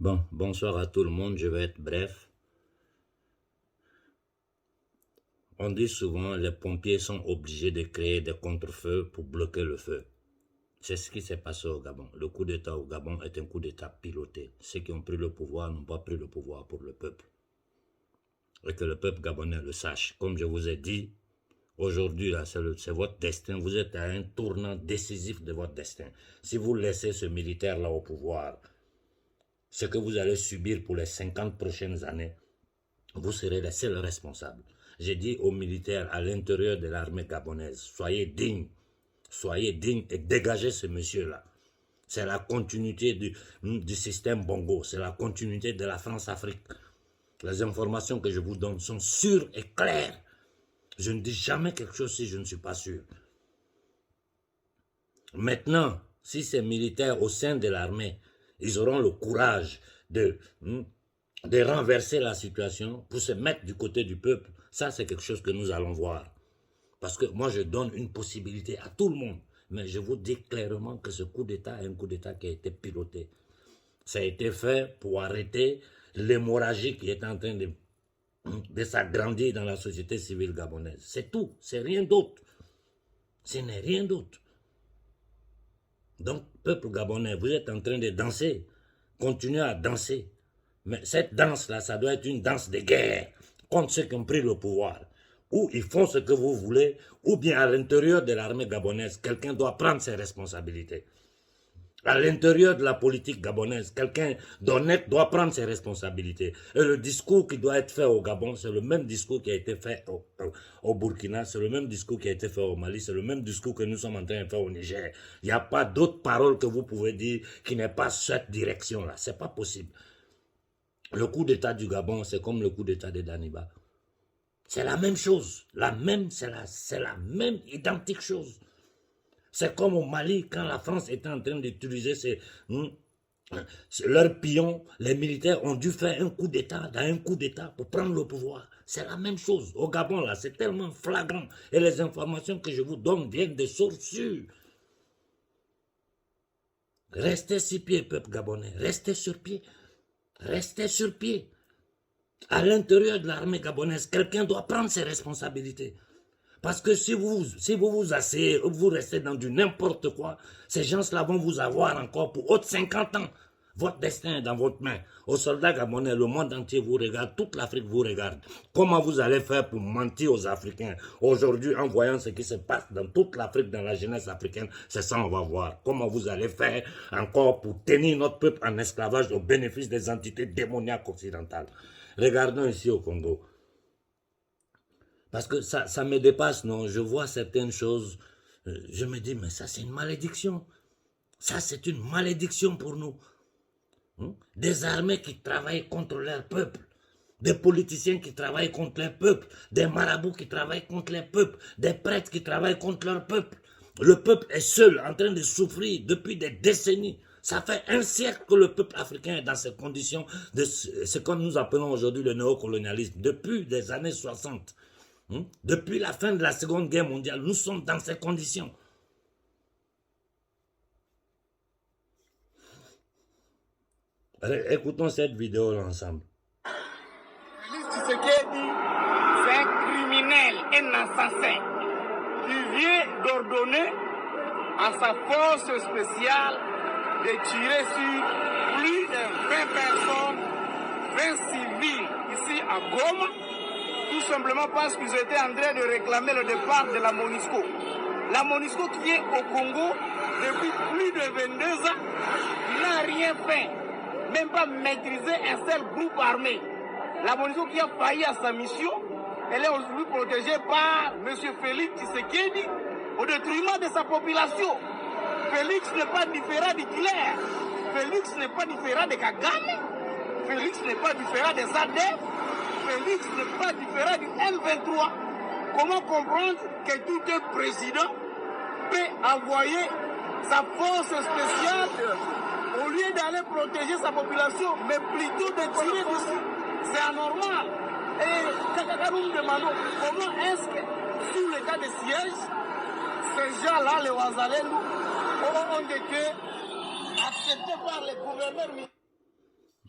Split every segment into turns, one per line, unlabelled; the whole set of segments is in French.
Bon, bonsoir à tout le monde, je vais être bref. On dit souvent les pompiers sont obligés de créer des contre-feux pour bloquer le feu. C'est ce qui s'est passé au Gabon. Le coup d'État au Gabon est un coup d'État piloté. Ceux qui ont pris le pouvoir n'ont pas pris le pouvoir pour le peuple. Et que le peuple gabonais le sache. Comme je vous ai dit, aujourd'hui, c'est votre destin. Vous êtes à un tournant décisif de votre destin. Si vous laissez ce militaire-là au pouvoir, ce que vous allez subir pour les 50 prochaines années, vous serez les seuls responsables. J'ai dit aux militaires à l'intérieur de l'armée gabonaise, soyez dignes et dégagez ce monsieur-là. C'est la continuité du système Bongo, c'est la continuité de la France-Afrique. Les informations que je vous donne sont sûres et claires. Je ne dis jamais quelque chose si je ne suis pas sûr. Maintenant, si ces militaires au sein de l'armée, ils auront le courage de renverser la situation pour se mettre du côté du peuple, ça c'est quelque chose que nous allons voir. Parce que moi je donne une possibilité à tout le monde, mais je vous dis clairement que ce coup d'État est un coup d'État qui a été piloté. Ça a été fait pour arrêter l'hémorragie qui est en train de s'agrandir dans la société civile gabonaise. C'est tout, c'est rien d'autre. Ce n'est rien d'autre. Donc, peuple gabonais, vous êtes en train de danser. Continuez à danser. Mais cette danse-là, ça doit être une danse de guerre contre ceux qui ont pris le pouvoir. Ou ils font ce que vous voulez, ou bien à l'intérieur de l'armée gabonaise, quelqu'un doit prendre ses responsabilités. À l'intérieur de la politique gabonaise, quelqu'un d'honnête doit prendre ses responsabilités. Et le discours qui doit être fait au Gabon, c'est le même discours qui a été fait au Burkina, c'est le même discours qui a été fait au Mali, c'est le même discours que nous sommes en train de faire au Niger. Il n'y a pas d'autres paroles que vous pouvez dire qui n'est pas cette direction-là. C'est pas possible. Le coup d'État du Gabon, c'est comme le coup d'État de Daniba. C'est la même chose. C'est la même identique chose. C'est comme au Mali, quand la France était en train d'utiliser leurs pions, les militaires ont dû faire un coup d'État dans un coup d'État pour prendre le pouvoir. C'est la même chose. Au Gabon, là, c'est tellement flagrant. Et les informations que je vous donne viennent de sources sûres. Restez sur pied, peuple gabonais. Restez sur pied. Restez sur pied. À l'intérieur de l'armée gabonaise, quelqu'un doit prendre ses responsabilités. Parce que si vous vous asseyez, vous restez dans du n'importe quoi, ces gens-là vont vous avoir encore pour autres 50 ans. Votre destin est dans votre main. Aux soldats gabonais, le monde entier vous regarde, toute l'Afrique vous regarde. Comment vous allez faire pour mentir aux Africains? Aujourd'hui, en voyant ce qui se passe dans toute l'Afrique, dans la jeunesse africaine, c'est ça on va voir. Comment vous allez faire encore pour tenir notre peuple en esclavage au bénéfice des entités démoniaques occidentales. Regardons ici au Congo. Parce que ça me dépasse, non? Je vois certaines choses, je me dis, mais ça c'est une malédiction. Ça c'est une malédiction pour nous. Des armées qui travaillent contre leur peuple, des politiciens qui travaillent contre leur peuple, des marabouts qui travaillent contre leur peuple, des prêtres qui travaillent contre leur peuple. Le peuple est seul, en train de souffrir depuis des décennies. Ça fait un siècle que le peuple africain est dans ces conditions de ce que nous appelons aujourd'hui le néocolonialisme, depuis les années 60. Depuis la fin de la Seconde Guerre mondiale, nous sommes dans ces conditions. Écoutons cette vidéo ensemble.
C'est un criminel, un assassin, qui vient d'ordonner à sa force spéciale de tirer sur plus de 20 personnes, 20 civils ici à Goma, tout simplement parce qu'ils étaient en train de réclamer le départ de la MONUSCO. La MONUSCO qui est au Congo depuis plus de 22 ans, n'a rien fait, même pas maîtriser un seul groupe armé. La MONUSCO qui a failli à sa mission, elle est aujourd'hui protégée par M. Félix Tshisekedi au détriment de sa population. Félix n'est pas différent d'Hitler, Félix n'est pas différent de Kagame, Félix n'est pas différent des ADF, Félix n'est pas différent du M23. Comment comprendre que tout un président peut envoyer sa force spéciale au lieu d'aller protéger sa population, mais plutôt de tirer dessus? C'est anormal. Et nous nous demandons comment est-ce que, sous le cas de siège, ces gens-là, les Ouazalènes, ont été acceptés par les gouverneurs.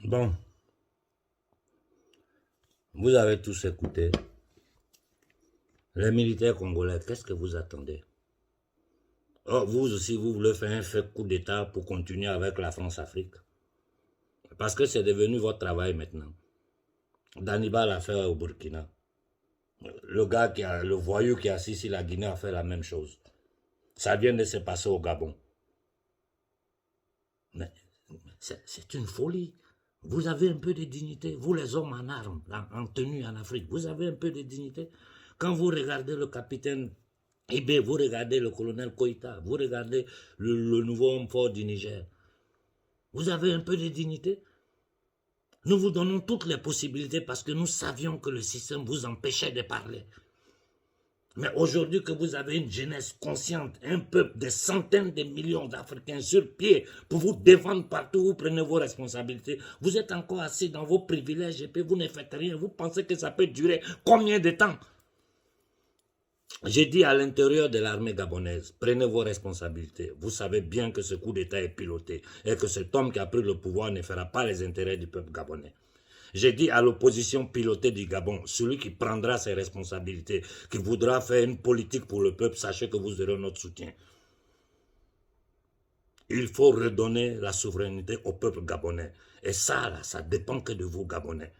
Bon, vous avez tous écouté. Les militaires congolais, qu'est-ce que vous attendez? Oh, vous aussi, vous voulez faire un fait coup d'État pour continuer avec la France-Afrique. Parce que c'est devenu votre travail maintenant. Daniba l'a fait au Burkina. Le voyou qui est assis ici, la Guinée a fait la même chose. Ça vient de se passer au Gabon. Mais c'est une folie. Vous avez un peu de dignité. Vous les hommes en armes, en tenue en Afrique, vous avez un peu de dignité. Quand vous regardez le capitaine Ibé, vous regardez le colonel Koïta, vous regardez le nouveau homme fort du Niger, vous avez un peu de dignité. Nous vous donnons toutes les possibilités parce que nous savions que le système vous empêchait de parler. Mais aujourd'hui que vous avez une jeunesse consciente, un peuple de centaines de millions d'Africains sur pied pour vous défendre partout, vous prenez vos responsabilités, vous êtes encore assis dans vos privilèges et puis vous ne faites rien. Vous pensez que ça peut durer combien de temps? J'ai dit à l'intérieur de l'armée gabonaise, prenez vos responsabilités. Vous savez bien que ce coup d'État est piloté et que cet homme qui a pris le pouvoir ne fera pas les intérêts du peuple gabonais. J'ai dit à l'opposition pilotée du Gabon, celui qui prendra ses responsabilités, qui voudra faire une politique pour le peuple, sachez que vous aurez notre soutien. Il faut redonner la souveraineté au peuple gabonais. Et ça, là, ça dépend que de vous, Gabonais.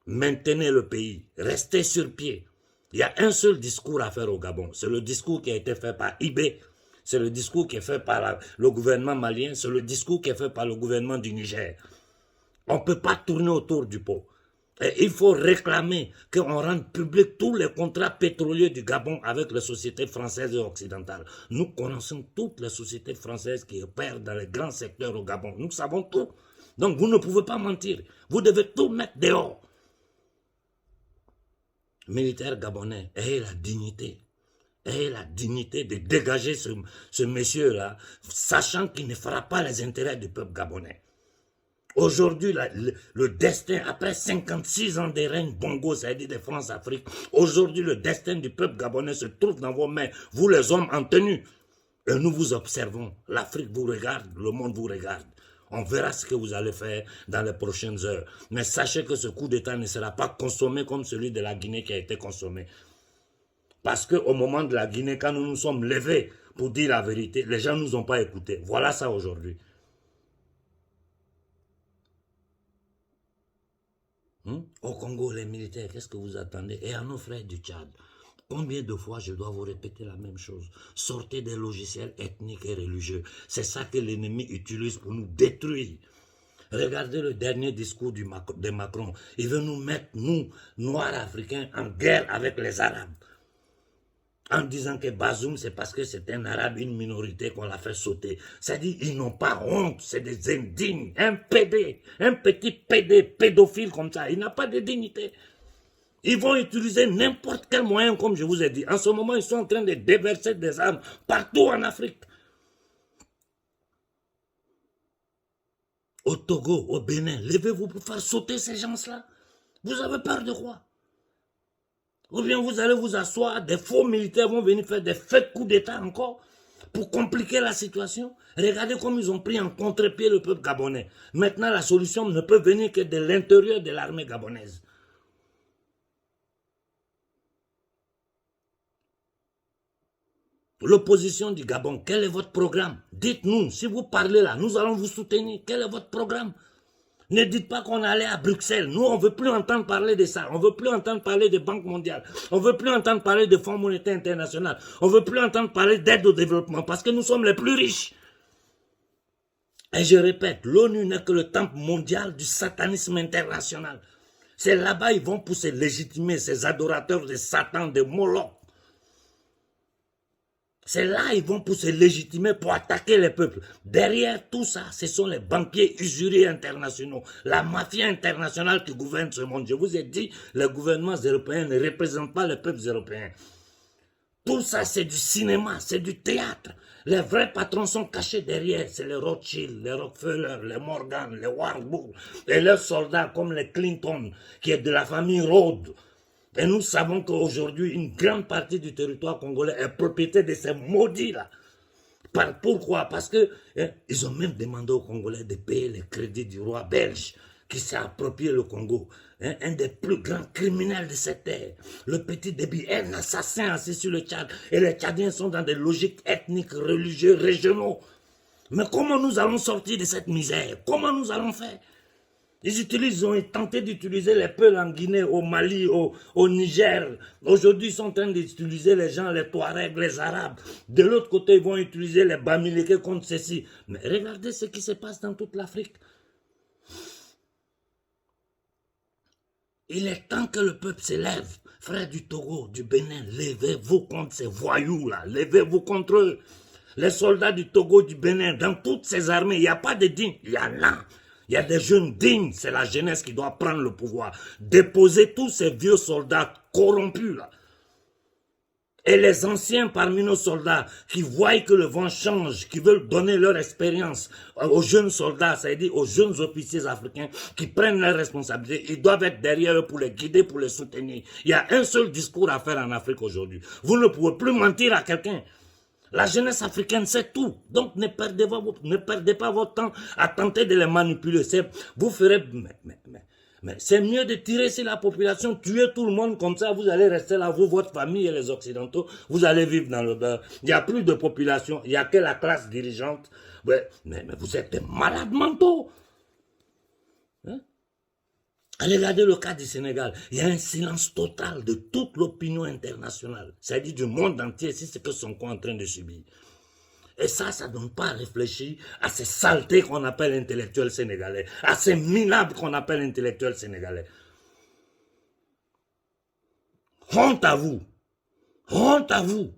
Maintenez le pays, restez sur pied. Il y a un seul discours à faire au Gabon. C'est le discours qui a été fait par Ibé. C'est le discours qui est fait par le gouvernement malien. C'est le discours qui est fait par le gouvernement du Niger. On ne peut pas tourner autour du pot. Et il faut réclamer qu'on rende public tous les contrats pétroliers du Gabon avec les sociétés françaises et occidentales. Nous connaissons toutes les sociétés françaises qui opèrent dans les grands secteurs au Gabon. Nous savons tout. Donc vous ne pouvez pas mentir. Vous devez tout mettre dehors. Militaires gabonais, ayez la dignité. Ayez la dignité de dégager ce monsieur-là, sachant qu'il ne fera pas les intérêts du peuple gabonais. Aujourd'hui, le destin, après 56 ans de règne Bongo, c'est-à-dire de France-Afrique, aujourd'hui, le destin du peuple gabonais se trouve dans vos mains, vous les hommes en tenue. Et nous vous observons. L'Afrique vous regarde, le monde vous regarde. On verra ce que vous allez faire dans les prochaines heures. Mais sachez que ce coup d'État ne sera pas consommé comme celui de la Guinée qui a été consommé. Parce qu'au moment de la Guinée, quand nous nous sommes levés pour dire la vérité, les gens ne nous ont pas écoutés. Voilà ça aujourd'hui. Au Congo, les militaires, qu'est-ce que vous attendez? Et à nos frères du Tchad, combien de fois je dois vous répéter la même chose? Sortez des logiciels ethniques et religieux. C'est ça que l'ennemi utilise pour nous détruire. Regardez le dernier discours de Macron. Il veut nous mettre, nous, Noirs africains, en guerre avec les Arabes. En disant que Bazoum, c'est parce que c'est un arabe, une minorité qu'on l'a fait sauter. C'est-à-dire, ils n'ont pas honte, c'est des indignes, un petit PD, pédophile comme ça, il n'a pas de dignité. Ils vont utiliser n'importe quel moyen, comme je vous ai dit. En ce moment, ils sont en train de déverser des armes partout en Afrique. Au Togo, au Bénin, levez-vous pour faire sauter ces gens-là. Vous avez peur de quoi? Ou bien vous allez vous asseoir, des faux militaires vont venir faire des fake coups d'État encore pour compliquer la situation. Regardez comme ils ont pris en contre-pied le peuple gabonais. Maintenant, la solution ne peut venir que de l'intérieur de l'armée gabonaise. L'opposition du Gabon, quel est votre programme? Dites-nous, si vous parlez là, nous allons vous soutenir. Quel est votre programme? Ne dites pas qu'on allait à Bruxelles. Nous, on ne veut plus entendre parler de ça. On ne veut plus entendre parler de Banque mondiale. On ne veut plus entendre parler de Fonds monétaire international. On ne veut plus entendre parler d'aide au développement parce que nous sommes les plus riches. Et je répète, l'ONU n'est que le temple mondial du satanisme international. C'est là-bas ils vont pour se légitimer, ces adorateurs de Satan, de Moloch. C'est là ils vont pour se légitimer, pour attaquer les peuples. Derrière tout ça, ce sont les banquiers usuriers internationaux, la mafia internationale qui gouverne ce monde. Je vous ai dit, les gouvernements européens ne représentent pas les peuples européens. Tout ça, c'est du cinéma, c'est du théâtre. Les vrais patrons sont cachés derrière. C'est les Rothschild, les Rockefeller, les Morgan, les Warburg et leurs soldats comme les Clinton, qui est de la famille Rhodes. Et nous savons qu'aujourd'hui, une grande partie du territoire congolais est propriété de ces maudits-là. Pourquoi? Parce que ils ont même demandé aux Congolais de payer les crédits du roi belge qui s'est approprié le Congo. Un des plus grands criminels de cette terre. Le petit Déby, un assassin assis sur le Tchad. Et les Tchadiens sont dans des logiques ethniques, religieuses, régionaux. Mais comment nous allons sortir de cette misère? Comment nous allons faire? Ils ont tenté d'utiliser les Peuls en Guinée, au Mali, au Niger. Aujourd'hui, ils sont en train d'utiliser les gens, les Touaregs, les Arabes. De l'autre côté, ils vont utiliser les Bamileke contre ceci. Mais regardez ce qui se passe dans toute l'Afrique. Il est temps que le peuple s'élève. Frères du Togo, du Bénin, levez-vous contre ces voyous-là. Levez-vous contre eux. Les soldats du Togo, du Bénin, dans toutes ces armées, il n'y a pas de dignes. Il y en a. Il y a des jeunes dignes. C'est la jeunesse qui doit prendre le pouvoir. Déposer tous ces vieux soldats corrompus là. Et les anciens parmi nos soldats qui voient que le vent change, qui veulent donner leur expérience aux jeunes soldats, c'est-à-dire aux jeunes officiers africains qui prennent leurs responsabilités, ils doivent être derrière eux pour les guider, pour les soutenir. Il y a un seul discours à faire en Afrique aujourd'hui. Vous ne pouvez plus mentir à quelqu'un. La jeunesse africaine sait tout. Donc ne perdez pas votre temps à tenter de les manipuler. Vous ferez... Mais c'est mieux de tirer sur la population, tuer tout le monde comme ça, vous allez rester là, vous, votre famille et les Occidentaux, vous allez vivre dans le beurre. Il n'y a plus de population, il n'y a que la classe dirigeante. Ouais, mais vous êtes des malades mentaux. Hein? Regardez le cas du Sénégal. Il y a un silence total de toute l'opinion internationale, c'est-à-dire du monde entier, c'est ce que Sonko est en train de subir. Et ça ne donne pas à réfléchir à ces saletés qu'on appelle intellectuels sénégalais, à ces minables qu'on appelle intellectuels sénégalais. Honte à vous. Honte à vous.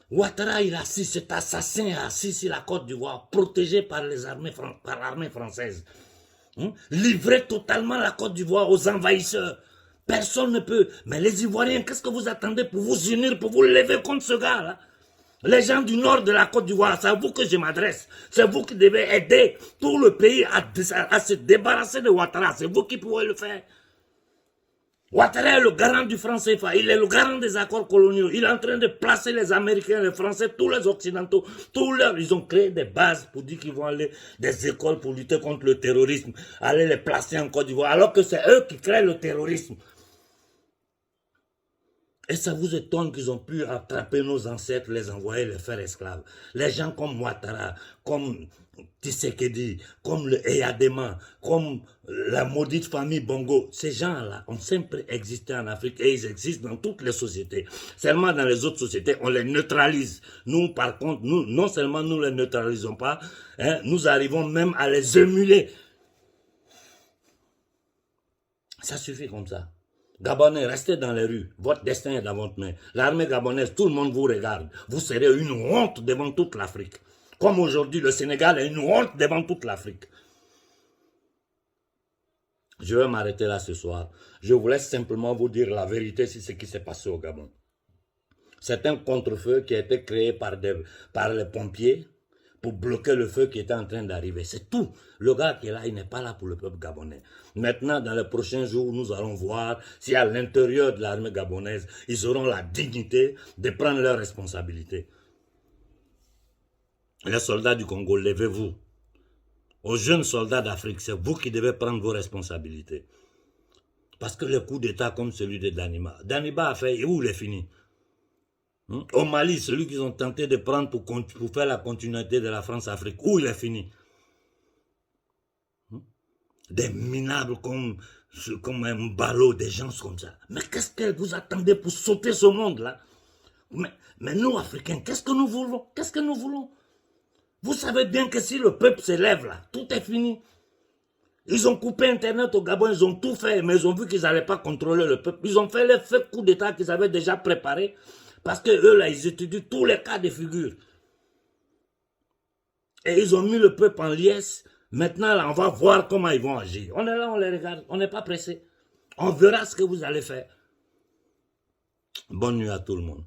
Ouattara, il assis, cet assassin assis sur la Côte d'Ivoire, protégé par l'armée française. Livré totalement la Côte d'Ivoire aux envahisseurs. Personne ne peut. Mais les Ivoiriens, qu'est-ce que vous attendez pour vous unir, pour vous lever contre ce gars-là? Les gens du nord de la Côte d'Ivoire, c'est à vous que je m'adresse. C'est vous qui devez aider tout le pays à se débarrasser de Ouattara. C'est vous qui pouvez le faire. Ouattara est le garant du franc CFA. Il est le garant des accords coloniaux. Il est en train de placer les Américains, les Français, tous les Occidentaux. Ils ont créé des bases pour dire qu'ils vont aller des écoles pour lutter contre le terrorisme. Aller les placer en Côte d'Ivoire. Alors que c'est eux qui créent le terrorisme. Et ça vous étonne qu'ils ont pu attraper nos ancêtres, les envoyer, les faire esclaves. Les gens comme Ouattara, comme Tshisekedi, comme le Eyadema, comme la maudite famille Bongo, ces gens-là ont sempre existé en Afrique et ils existent dans toutes les sociétés. Seulement dans les autres sociétés, on les neutralise. Nous, par contre, non seulement nous ne les neutralisons pas, nous arrivons même à les émuler. Ça suffit comme ça. Gabonais, restez dans les rues. Votre destin est dans votre main. L'armée gabonaise, tout le monde vous regarde. Vous serez une honte devant toute l'Afrique. Comme aujourd'hui, le Sénégal est une honte devant toute l'Afrique. Je vais m'arrêter là ce soir. Je vous laisse simplement vous dire la vérité sur ce qui s'est passé au Gabon. C'est un contre-feu qui a été créé par les pompiers pour bloquer le feu qui était en train d'arriver. C'est tout. Le gars qui est là, il n'est pas là pour le peuple gabonais. Maintenant, dans les prochains jours, nous allons voir si à l'intérieur de l'armée gabonaise, ils auront la dignité de prendre leurs responsabilités. Les soldats du Congo, levez-vous. Aux jeunes soldats d'Afrique, c'est vous qui devez prendre vos responsabilités. Parce que le coup d'État comme celui de Daniba a fait, et où il est fini? Au Mali, celui qu'ils ont tenté de prendre pour faire la continuité de la France-Afrique, où il est fini? Des minables comme un ballot, des gens comme ça. Mais qu'est-ce que vous attendez pour sauter ce monde-là? Mais nous, Africains, qu'est-ce que nous voulons? Qu'est-ce que nous voulons? Vous savez bien que si le peuple s'élève là, tout est fini. Ils ont coupé Internet au Gabon, ils ont tout fait, mais ils ont vu qu'ils n'allaient pas contrôler le peuple. Ils ont fait les coups d'État qu'ils avaient déjà préparés. Parce que eux, là, ils étudient tous les cas de figure. Et ils ont mis le peuple en liesse. Maintenant, là, on va voir comment ils vont agir. On est là, on les regarde. On n'est pas pressé. On verra ce que vous allez faire. Bonne nuit à tout le monde.